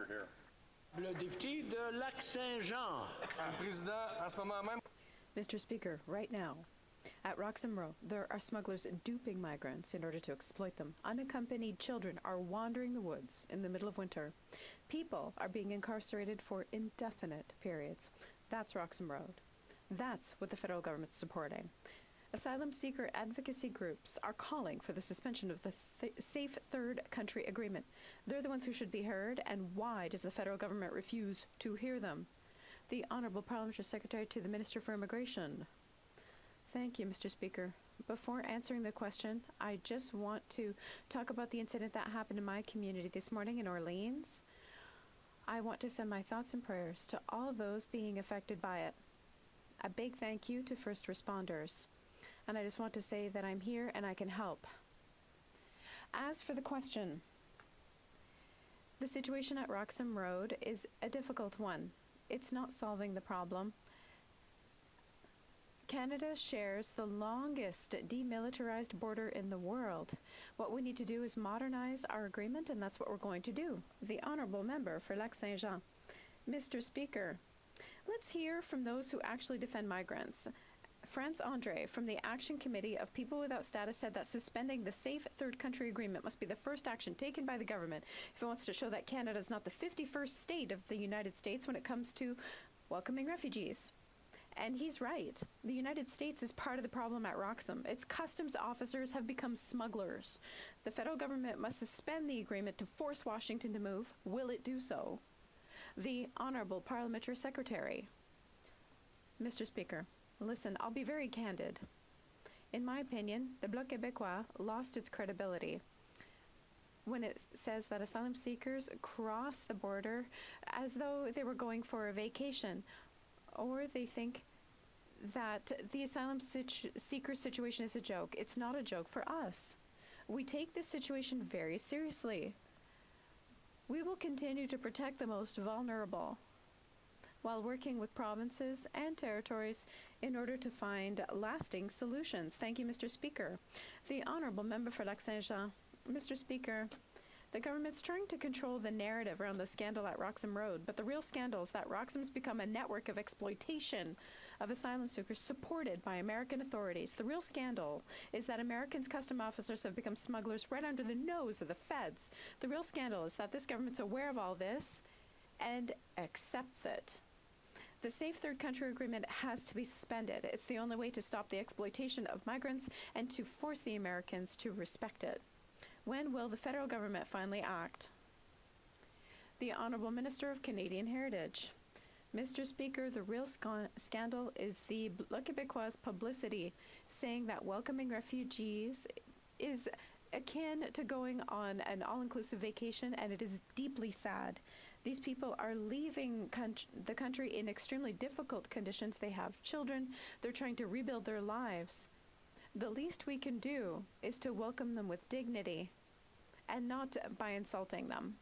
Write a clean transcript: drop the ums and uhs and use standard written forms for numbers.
here. Le député de Lac-Saint-Jean. Monsieur le Président, en ce moment même... Mr. Speaker, right now, at Roxham Road, there are smugglers duping migrants in order to exploit them. Unaccompanied children are wandering the woods in the middle of winter. People are being incarcerated for indefinite periods. That's Roxham Road. That's what the federal government's supporting. Asylum seeker advocacy groups are calling for the suspension of the Safe Third Country Agreement. They're the ones who should be heard, and why does the federal government refuse to hear them? The Honourable Parliamentary Secretary to the Minister for Immigration. Thank you, Mr. Speaker. Before answering the question, I just want to talk about the incident that happened in my community this morning in Orleans. I want to send my thoughts and prayers to all those being affected by it. A big thank you to first responders. And I just want to say that I'm here and I can help. As for the question, the situation at Roxham Road is a difficult one. It's not solving the problem. Canada shares the longest demilitarized border in the world. What we need to do is modernize our agreement, and that's what we're going to do. The Honourable Member for Lac-Saint-Jean. Mr. Speaker, let's hear from those who actually defend migrants. France Andre from the Action Committee of People Without Status said that suspending the Safe Third Country Agreement must be the first action taken by the government if it wants to show that Canada is not the 51st state of the United States when it comes to welcoming refugees. And he's right. The United States is part of the problem at Roxham. Its customs officers have become smugglers. The federal government must suspend the agreement to force Washington to move. Will it do so? The Honourable Parliamentary Secretary. Mr. Speaker, listen, I'll be very candid. In my opinion, the Bloc Québécois lost its credibility when it says that asylum seekers cross the border as though they were going for a vacation, or they think that the asylum seeker situation is a joke. It's not a joke for us. We take this situation very seriously. We will continue to protect the most vulnerable while working with provinces and territories in order to find lasting solutions. Thank you, Mr. Speaker. The Honourable Member for Lac-Saint-Jean. Mr. Speaker, the government's trying to control the narrative around the scandal at Roxham Road, but the real scandal is that Roxham's become a network of exploitation of asylum seekers supported by American authorities. The real scandal is that Americans' custom officers have become smugglers right under the nose of the feds. The real scandal is that this government's aware of all this and accepts it. The Safe Third Country Agreement has to be suspended. It's the only way to stop the exploitation of migrants and to force the Americans to respect it. When will the federal government finally act? The Honourable Minister of Canadian Heritage. Mr. Speaker, the real scandal is the Bloc Québécois publicity saying that welcoming refugees is akin to going on an all-inclusive vacation, and it is deeply sad. These people are leaving the country in extremely difficult conditions. They have children. They're trying to rebuild their lives. The least we can do is to welcome them with dignity and not by insulting them.